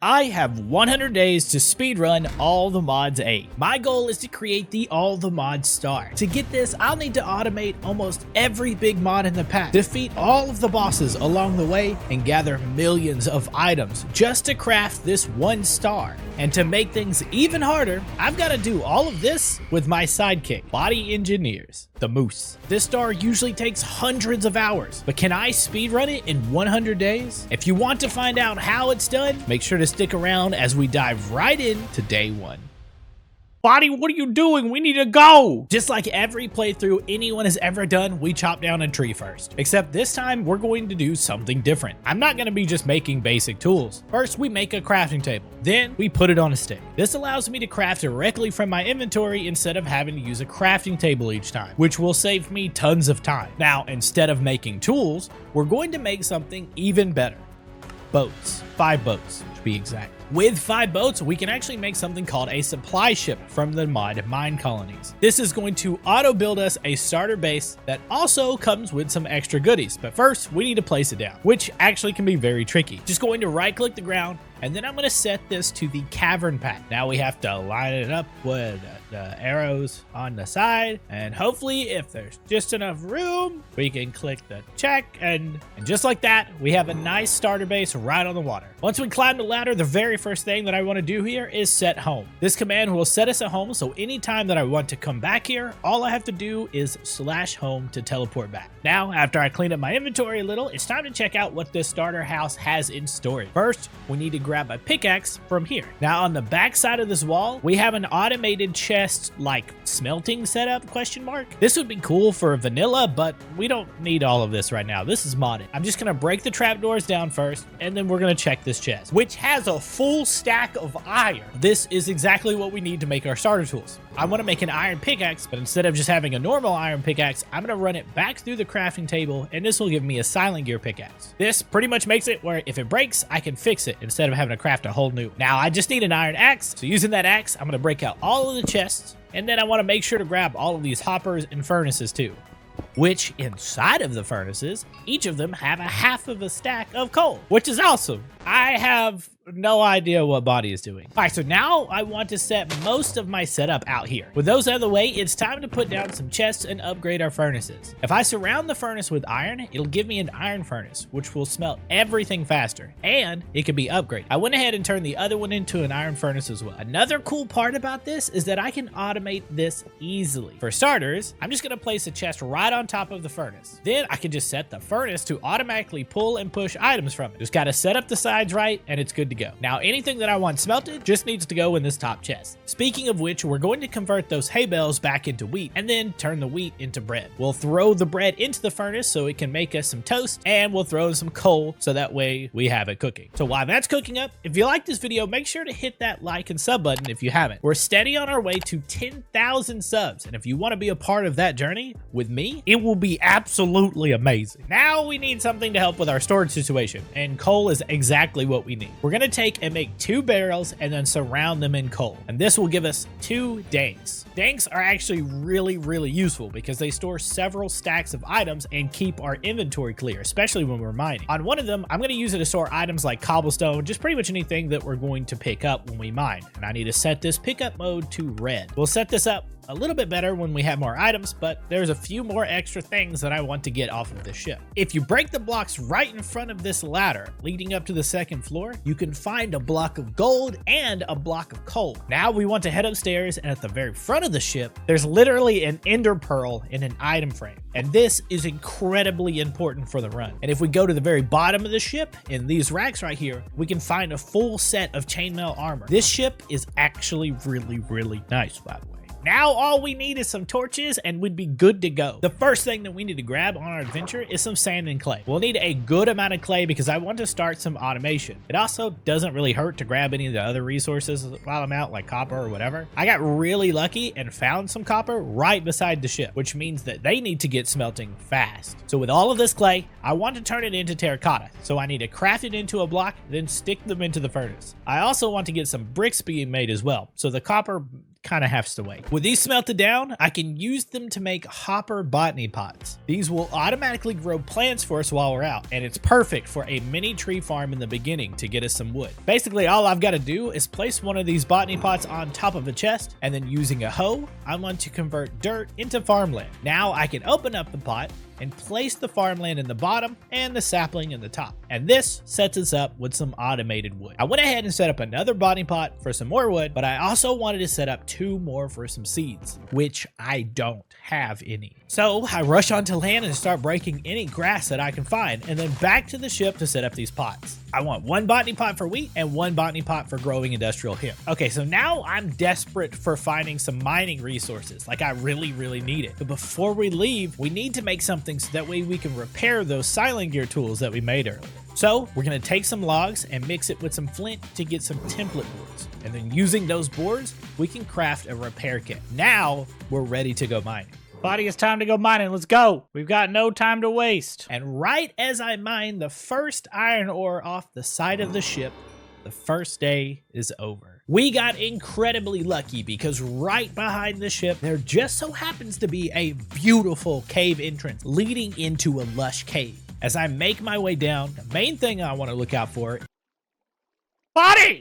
I have 100 days to speedrun All the Mods 8. My goal is to create the All the Mods star. To get this, I'll need to automate almost every big mod in the pack, defeat all of the bosses along the way, and gather millions of items just to craft this one star. And to make things even harder, I've got to do all of this with my sidekick, Body Engineers, the Moose. This star usually takes hundreds of hours, but can I speedrun it in 100 days? If you want to find out how it's done, make sure to stick around as we dive right into day one. Body, what are you doing? We need to go! Just like every playthrough anyone has ever done, we chop down a tree first. Except this time, we're going to do something different. I'm not going to be just making basic tools. First, we make a crafting table. Then, we put it on a stick. This allows me to craft directly from my inventory instead of having to use a crafting table each time, which will save me tons of time. Now, instead of making tools, we're going to make something even better. Boats. 5 boats, to be exact. With 5 boats, we can actually make something called a supply ship from the mod mine colonies. This is going to auto build us a starter base that also comes with some extra goodies. But first, we need to place it down, which actually can be very tricky. Just going to right click the ground, and then I'm going to set this to the cavern path. Now we have to line it up with the arrows on the side, and hopefully if there's just enough room, we can click the check, and just like that, we have a nice starter base right on the water. Once we climb the ladder, the very first thing that I want to do here is set home. This command will set us at home, so anytime that I want to come back here, all I have to do is /home to teleport back. Now, after I clean up my inventory a little, it's time to check out what this starter house has in storage. First, we need to grab a pickaxe from here. Now, on the back side of this wall, we have an automated chest like smelting setup ? This would be cool for vanilla, but we don't need all of this right now. This is modded. I'm just gonna break the trapdoors down first, and then we're gonna check this chest, which has a full stack of iron. This is exactly what we need to make our starter tools. I want to make an iron pickaxe, but instead of just having a normal iron pickaxe, I'm going to run it back through the crafting table, and this will give me a silent gear pickaxe. This pretty much makes it where if it breaks, I can fix it instead of having to craft a whole new. Now, I just need an iron axe, so using that axe, I'm going to break out all of the chests, and then I want to make sure to grab all of these hoppers and furnaces too. Which inside of the furnaces, each of them have a half of a stack of coal, which is awesome. I have no idea what Body is doing. All right, so now I want to set most of my setup out here. With those out of the way, it's time to put down some chests and upgrade our furnaces. If I surround the furnace with iron, it'll give me an iron furnace, which will smelt everything faster, and it can be upgraded. I went ahead and turned the other one into an iron furnace as well. Another cool part about this is that I can automate this easily. For starters, I'm just gonna place a chest right on top of the furnace. Then I can just set the furnace to automatically pull and push items from it. Just gotta set up the sides right, and it's good to go. Now, anything that I want smelted just needs to go in this top chest. Speaking of which, we're going to convert those hay bales back into wheat and then turn the wheat into bread. We'll throw the bread into the furnace so it can make us some toast, and we'll throw in some coal so that way we have it cooking. So while that's cooking up, if you like this video, make sure to hit that like and sub button if you haven't. We're steady on our way to 10,000 subs, and if you want to be a part of that journey with me, it will be absolutely amazing. Now we need something to help with our storage situation, and coal is exactly what we need. We're going to take and make 2 barrels and then surround them in coal, and this will give us 2 danks. Danks are actually really useful because they store several stacks of items and keep our inventory clear, especially when we're mining. On one of them, I'm going to use it to store items like cobblestone, just pretty much anything that we're going to pick up when we mine, and I need to set this pickup mode to red. We'll set this up a little bit better when we have more items, but there's a few more extra things that I want to get off of the ship. If you break the blocks right in front of this ladder leading up to the 2nd floor, you can find a block of gold and a block of coal. Now we want to head upstairs, and at the very front of the ship, there's literally an ender pearl in an item frame. And this is incredibly important for the run. And if we go to the very bottom of the ship, in these racks right here, we can find a full set of chainmail armor. This ship is actually really nice, by the way. Now all we need is some torches and we'd be good to go. The first thing that we need to grab on our adventure is some sand and clay. We'll need a good amount of clay because I want to start some automation. It also doesn't really hurt to grab any of the other resources while I'm out, like copper or whatever. I got really lucky and found some copper right beside the ship, which means that they need to get smelting fast. So with all of this clay, I want to turn it into terracotta. So I need to craft it into a block, then stick them into the furnace. I also want to get some bricks being made as well. So the copper kind of has to wait. With these smelted down, I can use them to make hopper botany pots. These will automatically grow plants for us while we're out, and it's perfect for a mini tree farm in the beginning to get us some wood. Basically, all I've got to do is place one of these botany pots on top of a chest, and then using a hoe, I want to convert dirt into farmland. Now I can open up the pot and place the farmland in the bottom and the sapling in the top. And this sets us up with some automated wood. I went ahead and set up another botany pot for some more wood, but I also wanted to set up 2 more for some seeds, which I don't have any. So I rush onto land and start breaking any grass that I can find, and then back to the ship to set up these pots. I want 1 botany pot for wheat and 1 botany pot for growing industrial hemp. Okay, so now I'm desperate for finding some mining resources. Like I really need it. But before we leave, we need to make something so that way we can repair those silent gear tools that we made earlier. So we're gonna take some logs and mix it with some flint to get some template boards. And then using those boards, we can craft a repair kit. Now we're ready to go mining. Buddy, it's time to go mining. Let's go. We've got no time to waste. And right as I mine the first iron ore off the side of the ship, the first day is over. We got incredibly lucky because right behind the ship, there just so happens to be a beautiful cave entrance leading into a lush cave. As I make my way down, the main thing I want to look out for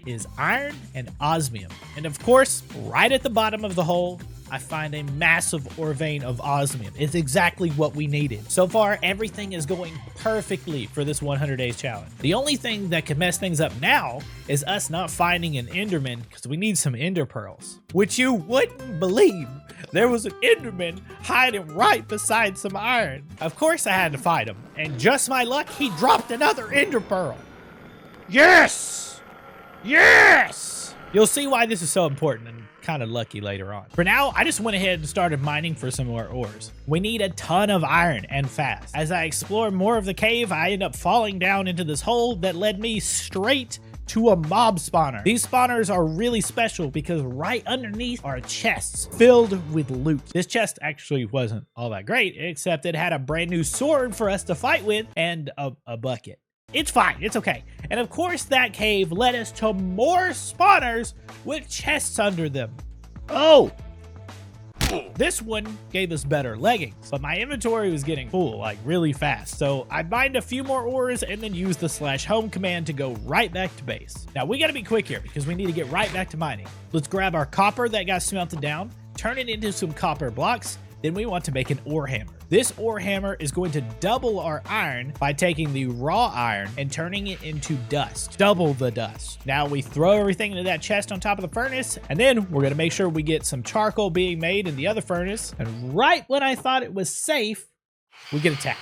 is iron and osmium. And of course, right at the bottom of the hole, I find a massive ore vein of osmium. It's exactly what we needed. So far, everything is going perfectly for this 100 days challenge. The only thing that could mess things up now is us not finding an enderman because we need some ender pearls, which you wouldn't believe. There was an enderman hiding right beside some iron. Of course I had to fight him, and just my luck, he dropped another ender pearl. Yes! Yes! You'll see why this is so important and kind of lucky later on. For now, I just went ahead and started mining for some more ores. We need a ton of iron and fast. As I explore more of the cave, I end up falling down into this hole that led me straight to a mob spawner. These spawners are really special because right underneath are chests filled with loot. This chest actually wasn't all that great, except it had a brand new sword for us to fight with and a bucket. It's fine, it's okay. And of course that cave led us to more spawners with chests under them. Oh! This one gave us better leggings, but my inventory was getting full, like really fast. So I mined a few more ores and then used the /home command to go right back to base. Now we gotta be quick here because we need to get right back to mining. Let's grab our copper that got smelted down, turn it into some copper blocks, then we want to make an ore hammer. This ore hammer is going to double our iron by taking the raw iron and turning it into dust. Double the dust. Now we throw everything into that chest on top of the furnace, and then we're gonna make sure we get some charcoal being made in the other furnace. And right when I thought it was safe, we get attacked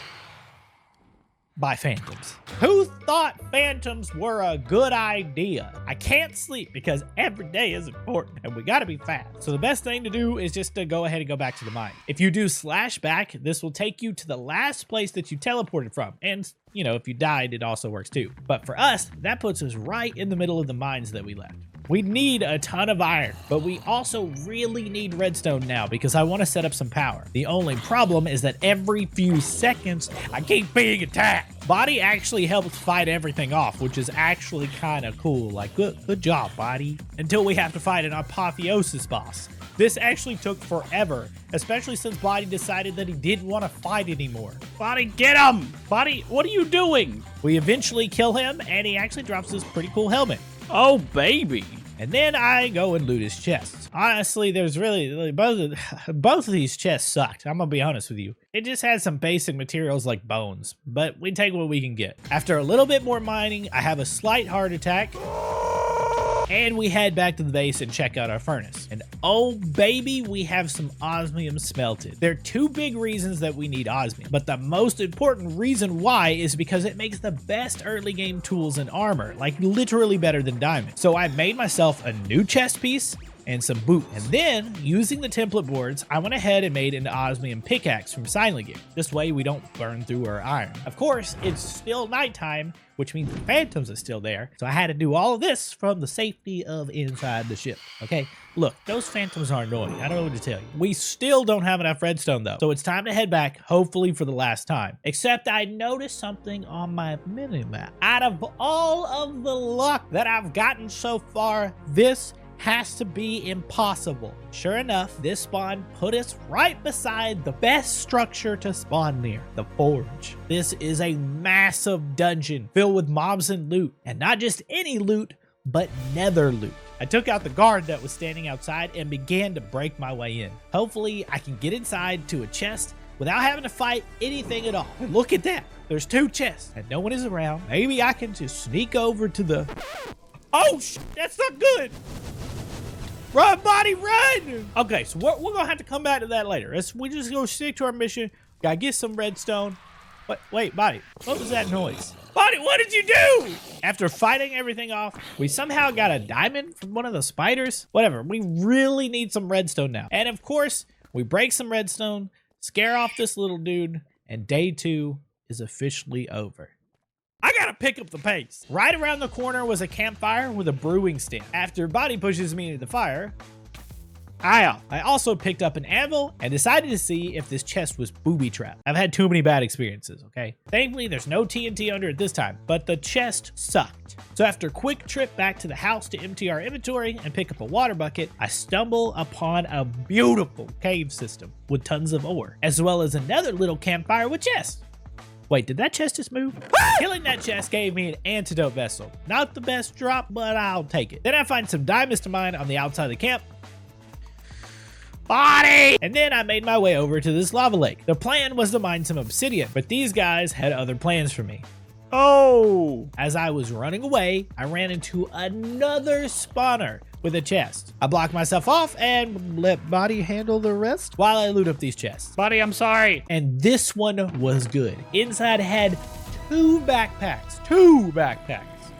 by phantoms. Who thought phantoms were a good idea? I can't sleep because every day is important and we gotta be fast. So the best thing to do is just to go ahead and go back to the mine. If you do /back, this will take you to the last place that you teleported from. And you know, if you died, it also works too. But for us, that puts us right in the middle of the mines that we left. We need a ton of iron, but we also really need redstone now because I want to set up some power. The only problem is that every few seconds, I keep being attacked. Body actually helps fight everything off, which is actually kind of cool. Like, good job, Body. Until we have to fight an apotheosis boss. This actually took forever, especially since Body decided that he didn't want to fight anymore. Body, get him! Body, what are you doing? We eventually kill him, and he actually drops this pretty cool helmet. Oh, baby. And then I go and loot his chests. Honestly, there's really both of these chests sucked. I'm gonna be honest with you. It just had some basic materials like bones, but we take what we can get. After a little bit more mining, I have a slight heart attack. And we head back to the base and check out our furnace. And oh baby, we have some osmium smelted. There are 2 big reasons that we need osmium, but the most important reason why is because it makes the best early game tools and armor, like literally better than diamond. So I made myself a new chest piece and some boots. And then, using the template boards, I went ahead and made an osmium pickaxe from silent gear. This way we don't burn through our iron. Of course, it's still nighttime, which means the phantoms are still there. So I had to do all of this from the safety of inside the ship, okay? Look, those phantoms are annoying. I don't know what to tell you. We still don't have enough redstone though. So it's time to head back, hopefully for the last time. Except I noticed something on my mini-map. Out of all of the luck that I've gotten so far, this has to be impossible. Sure enough, this spawn put us right beside the best structure to spawn near, the forge. This is a massive dungeon filled with mobs and loot, and not just any loot, but nether loot. I took out the guard that was standing outside and began to break my way in. Hopefully, I can get inside to a chest without having to fight anything at all. And look at that. There's 2 chests and no one is around. Maybe I can just sneak over to the... Oh, that's not good. Run, buddy, run! Okay, so we're gonna have to come back to that later. We just go stick to our mission. Gotta get some redstone. But wait, buddy, what was that noise? Buddy, what did you do? After fighting everything off, we somehow got a diamond from one of the spiders. Whatever, we really need some redstone now. And of course, we break some redstone, scare off this little dude, and day 2 is officially over. I gotta pick up the pace. Right around the corner was a campfire with a brewing stand. After Buddy pushes me into the fire, I also picked up an anvil and decided to see if this chest was booby-trapped. I've had too many bad experiences, okay? Thankfully, there's no TNT under it this time, but the chest sucked. So after a quick trip back to the house to empty our inventory and pick up a water bucket, I stumble upon a beautiful cave system with tons of ore, as well as another little campfire with chests. Wait, did that chest just move? Killing that chest gave me an antidote vessel. Not the best drop, but I'll take it. Then I find some diamonds to mine on the outside of the camp. Body! And then I made my way over to this lava lake. The plan was to mine some obsidian, but these guys had other plans for me. Oh! As I was running away, I ran into another spawner with a chest. I blocked myself off and let Buddy handle the rest while I loot up these chests. Buddy, I'm sorry. And this one was good. Inside had 2 backpacks,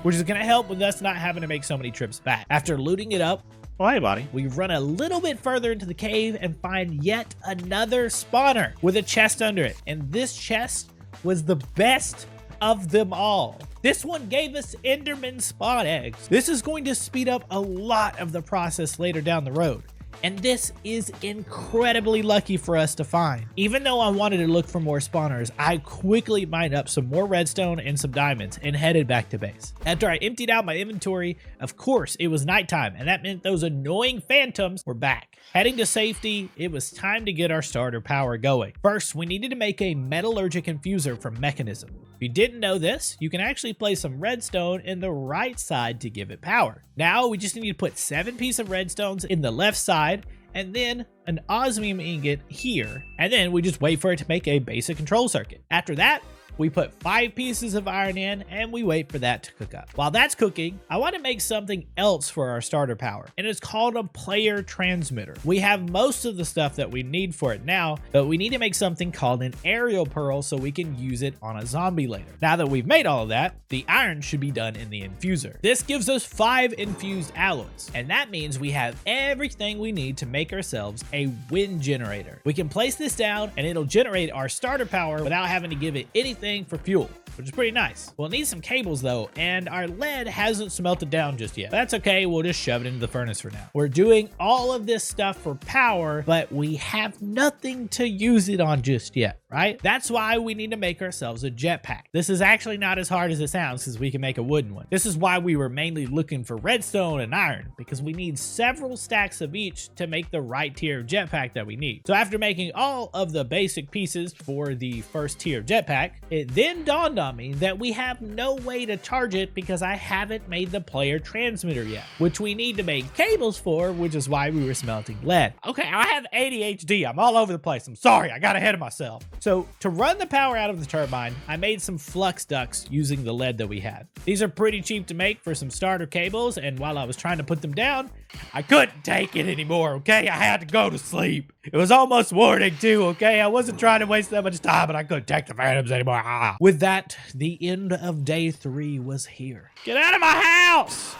which is gonna help with us not having to make so many trips back. After looting it up, well, hey, buddy. We run a little bit further into the cave and find yet another spawner with a chest under it. And this chest was the best of them all. This one gave us Enderman spawn eggs. This is going to speed up a lot of the process later down the road. And this is incredibly lucky for us to find. Even though I wanted to look for more spawners, I quickly mined up some more redstone and some diamonds and headed back to base. After I emptied out my inventory, of course, it was nighttime, and that meant those annoying phantoms were back. Heading to safety, it was time to get our starter power going. First, we needed to make a metallurgic infuser from mechanism. If you didn't know this, you can actually place some redstone in the right side to give it power. Now, we just need to put 7 pieces of redstones in the left side, and then an osmium ingot here, and then we just wait for it to make a basic control circuit. After that, we put 5 pieces of iron in and we wait for that to cook up. While that's cooking, I want to make something else for our starter power, and it's called a player transmitter. We have most of the stuff that we need for it now, but we need to make something called an aerial pearl so we can use it on a zombie later. Now that we've made all of that, the iron should be done in the infuser. This gives us 5 infused alloys, and that means we have everything we need to make ourselves a wind generator. We can place this down and it'll generate our starter power without having to give it anything for fuel, which is pretty nice. We'll need some cables though, and our lead hasn't smelted down just yet. That's okay, we'll just shove it into the furnace for now. We're doing all of this stuff for power, but we have nothing to use it on just yet, right? That's why we need to make ourselves a jetpack. This is actually not as hard as it sounds because we can make a wooden one. This is why we were mainly looking for redstone and iron, because we need several stacks of each to make the right tier of jetpack that we need. So after making all of the basic pieces for the first tier jetpack, it then dawned on me that we have no way to charge it because I haven't made the player transmitter yet, which we need to make cables for, which is why we were smelting lead. Okay, I have ADHD. I'm all over the place. I'm sorry, I got ahead of myself. So to run the power out of the turbine, I made some flux ducts using the lead that we had. These are pretty cheap to make for some starter cables, and while I was trying to put them down, I couldn't take it anymore, okay? I had to go to sleep. It was almost morning too, okay? I wasn't trying to waste that much time, but I couldn't take the phantoms anymore. With that, the end of day 3 was here. Get out of my house!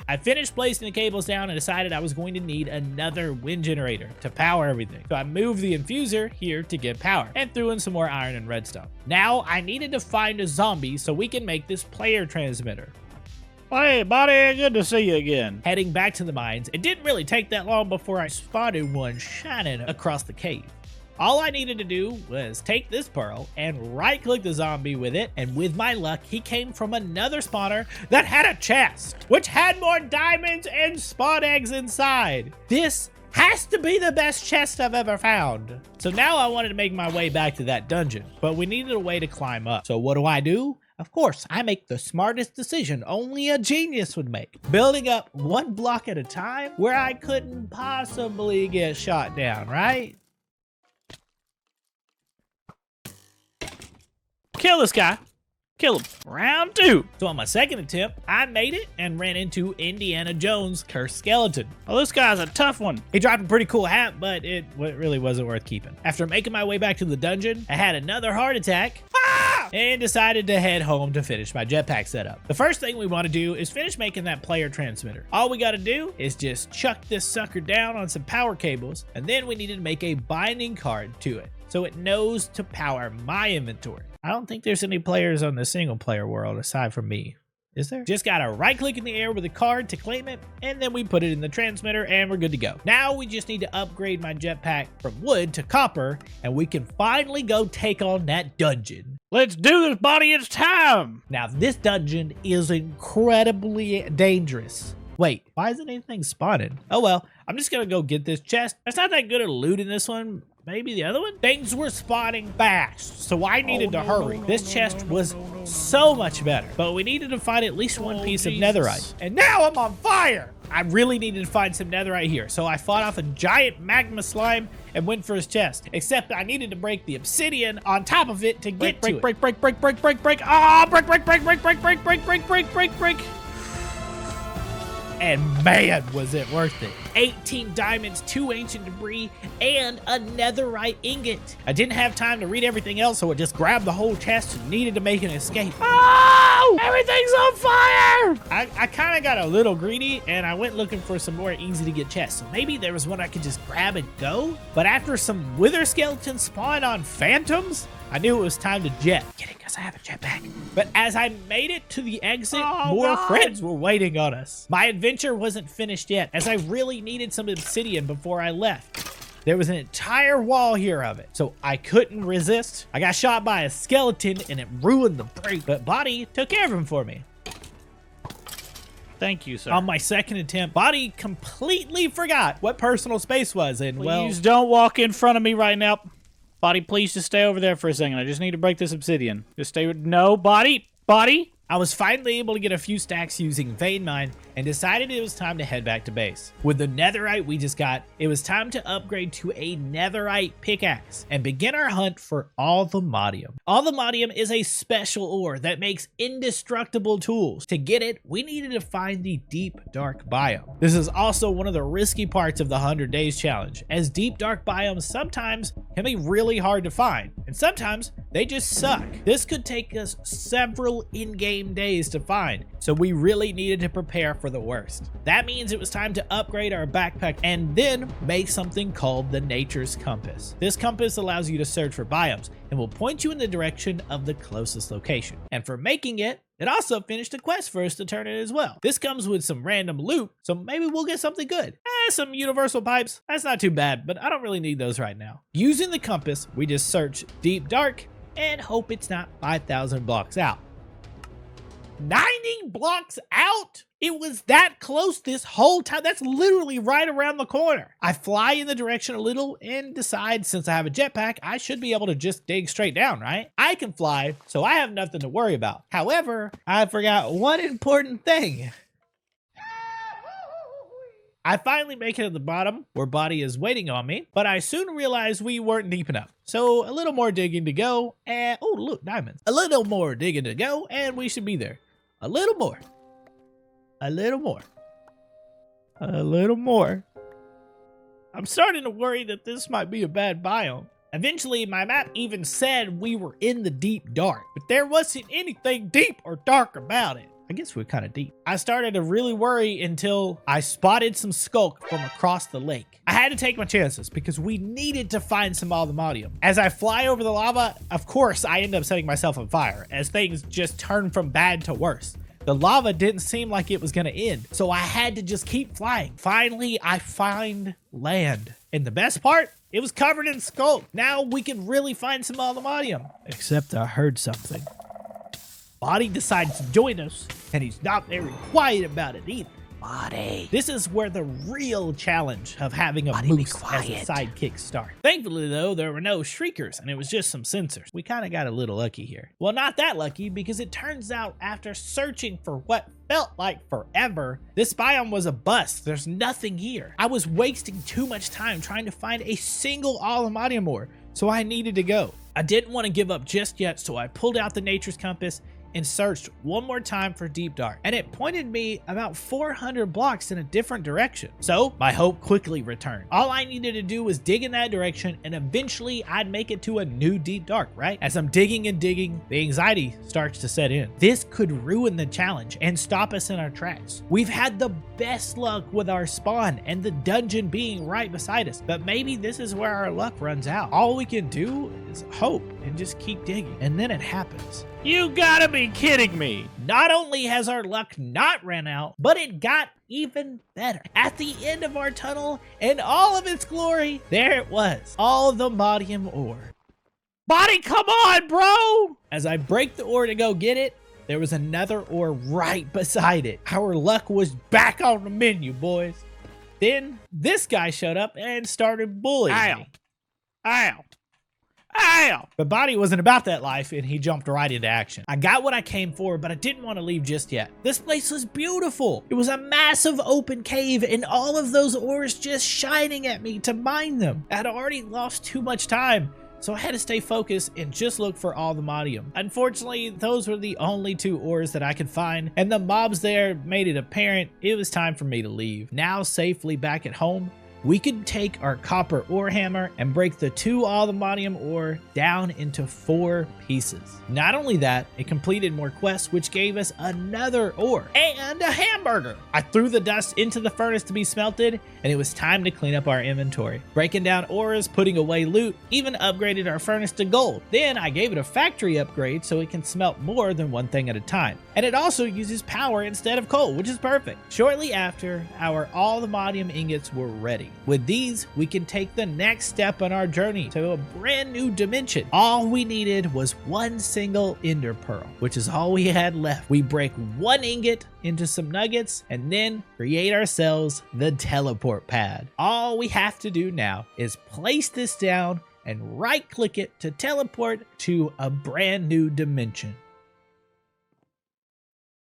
I finished placing the cables down and decided I was going to need another wind generator to power everything. So I moved the infuser here to get power and threw in some more iron and redstone. Now I needed to find a zombie so we can make this player transmitter. Hey, buddy, good to see you again. Heading back to the mines, it didn't really take that long before I spotted one shining across the cave. All I needed to do was take this pearl and right-click the zombie with it, and with my luck, he came from another spawner that had a chest, which had more diamonds and spawn eggs inside. This has to be the best chest I've ever found. So now I wanted to make my way back to that dungeon, but we needed a way to climb up. So what do? Of course, I make the smartest decision only a genius would make. Building up one block at a time where I couldn't possibly get shot down, right? Kill this guy. Kill him. Round 2. So on my second attempt, I made it and ran into Indiana Jones' cursed skeleton. Oh, this guy's a tough one. He dropped a pretty cool hat, but it really wasn't worth keeping. After making my way back to the dungeon, I had another heart attack. And decided to head home to finish my jetpack setup. The first thing we want to do is finish making that player transmitter. All we got to do is just chuck this sucker down on some power cables, and then we needed to make a binding card to it so it knows to power my inventory. I don't think there's any players on the single player world aside from me. Is there? Just gotta right click in the air with a card to claim it, and then we put it in the transmitter and we're good to go. Now we just need to upgrade my jetpack from wood to copper, and we can finally go take on that dungeon. Let's do this, buddy. It's time. Now this dungeon is incredibly dangerous. Wait, why isn't anything spawning? Oh well, I'm just gonna go get this chest. It's not that good at looting this one. Maybe the other one? Things were spawning fast, so I needed to hurry. This chest was so much better, but we needed to find at least one piece of netherite. And now I'm on fire! I really needed to find some netherite here, so I fought off a giant magma slime and went for his chest. Except I needed to break the obsidian on top of it to get to it. Break. Ah, break. And man, was it worth it. 18 diamonds, 2 ancient debris, and a netherite ingot. I didn't have time to read everything else, so I just grabbed the whole chest and needed to make an escape. Oh! Everything's on fire! I kind of got a little greedy, and I went looking for some more easy-to-get chests. So maybe there was one I could just grab and go? But after some wither skeletons spawned on phantoms, I knew it was time to jet. Get it, because I have a jetpack. But as I made it to the exit, more friends were waiting on us. My adventure wasn't finished yet, as I really needed some obsidian before I left. There was an entire wall here of it, so I couldn't resist. I got shot by a skeleton, and it ruined the break, but Body took care of him for me. Thank you, sir. On my second attempt, Body completely forgot what personal space was, and Please don't walk in front of me right now. Body, please just stay over there for a second. I just need to break this obsidian. Just stay with... No, Body! I was finally able to get a few stacks using vein mine and decided it was time to head back to base. With the netherite we just got, it was time to upgrade to a netherite pickaxe and begin our hunt for allthemods. Allthemods is a special ore that makes indestructible tools. To get it, we needed to find the deep dark biome. This is also one of the risky parts of the 100 days challenge, as deep dark biomes sometimes can be really hard to find, and sometimes they just suck. This could take us several in-game days to find, so we really needed to prepare for the worst. That means it was time to upgrade our backpack and then make something called the Nature's Compass. This compass allows you to search for biomes and will point you in the direction of the closest location. And for making it, it also finished a quest for us to turn it as well. This comes with some random loot, so maybe we'll get something good. Some universal pipes, that's not too bad, but I don't really need those right now. Using the compass, we just search deep dark and hope it's not 5,000 blocks out. 90 blocks out? It was that close this whole time. That's literally right around the corner. I fly in the direction a little and decide since I have a jetpack, I should be able to just dig straight down, right? I can fly, so I have nothing to worry about. However, I forgot one important thing. I finally make it to the bottom where Body is waiting on me, but I soon realized we weren't deep enough. So a little more digging to go and, oh look, diamonds. A little more digging to go and we should be there. A little more. A little more. A little more. I'm starting to worry that this might be a bad biome. Eventually, my map even said we were in the deep dark, but there wasn't anything deep or dark about it. I guess we're kind of deep. I started to really worry until I spotted some skulk from across the lake. I had to take my chances because we needed to find some allthemods. As I fly over the lava, of course, I end up setting myself on fire as things just turn from bad to worse. The lava didn't seem like it was gonna end, so I had to just keep flying. Finally, I find land. And the best part, it was covered in skulk. Now we can really find some aluminium. Except I heard something. Body decides to join us, and he's not very quiet about it either. Body. This is where the real challenge of having a moose as a sidekick starts. Thankfully, though, there were no shriekers, and it was just some sensors. We kind of got a little lucky here. Well, not that lucky, because it turns out after searching for what felt like forever, this biome was a bust. There's nothing here. I was wasting too much time trying to find a single aluminium ore, so I needed to go. I didn't want to give up just yet, so I pulled out the nature's compass and searched one more time for deep dark, and it pointed me about 400 blocks in a different direction. So my hope quickly returned. All I needed to do was dig in that direction, and eventually I'd make it to a new deep dark, right? As I'm digging and digging, the anxiety starts to set in. This could ruin the challenge and stop us in our tracks. We've had the best luck with our spawn and the dungeon being right beside us, but maybe this is where our luck runs out. All we can do is hope and just keep digging, and then it happens. You gotta be kidding me. Not only has our luck not ran out, but it got even better. At the end of our tunnel, in all of its glory, there it was, all the modium ore. Body, come on, bro! As I break the ore to go get it, there was another ore right beside it. Our luck was back on the menu, boys. Then this guy showed up and started bullying me. Ow! Ow! But Body wasn't about that life, and he jumped right into action. I got what I came for, but I didn't want to leave just yet. This place was beautiful. It was a massive open cave, and all of those ores just shining at me to mine them. I had already lost too much time, so I had to stay focused and just look for all the modium. Unfortunately, those were the only two ores that I could find, and the mobs there made it apparent it was time for me to leave. Now safely back at home, we could take our copper ore hammer and break the two aluminium ore down into 4 pieces. Not only that, it completed more quests, which gave us another ore and a hamburger. I threw the dust into the furnace to be smelted, and it was time to clean up our inventory. Breaking down ores, putting away loot, even upgraded our furnace to gold. Then I gave it a factory upgrade so it can smelt more than one thing at a time. And it also uses power instead of coal, which is perfect. Shortly after, our aluminium ingots were ready. With these, we can take the next step on our journey to a brand new dimension. All we needed was one single ender pearl, which is all we had left. We break one ingot into some nuggets and then create ourselves the teleport pad. All we have to do now is place this down and right-click it to teleport to a brand new dimension.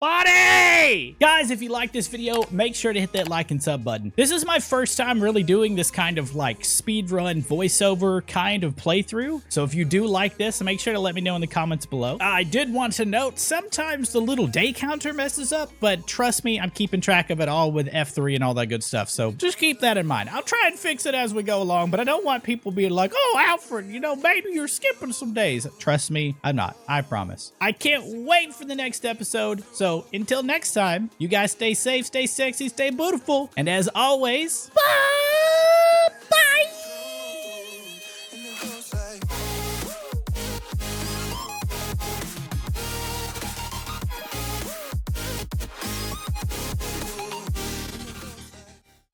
Buddy! Guys, if you like this video, make sure to hit that like and sub button. This is my first time really doing this kind of like speedrun voiceover kind of playthrough. So if you do like this, make sure to let me know in the comments below. I did want to note, sometimes the little day counter messes up, but trust me, I'm keeping track of it all with F3 and all that good stuff. So just keep that in mind. I'll try and fix it as we go along, but I don't want people being like, oh, Alfred, you know, maybe you're skipping some days. Trust me, I'm not. I promise. I can't wait for the next episode. So until next time, you guys stay safe, stay sexy, stay beautiful, and as always, bye!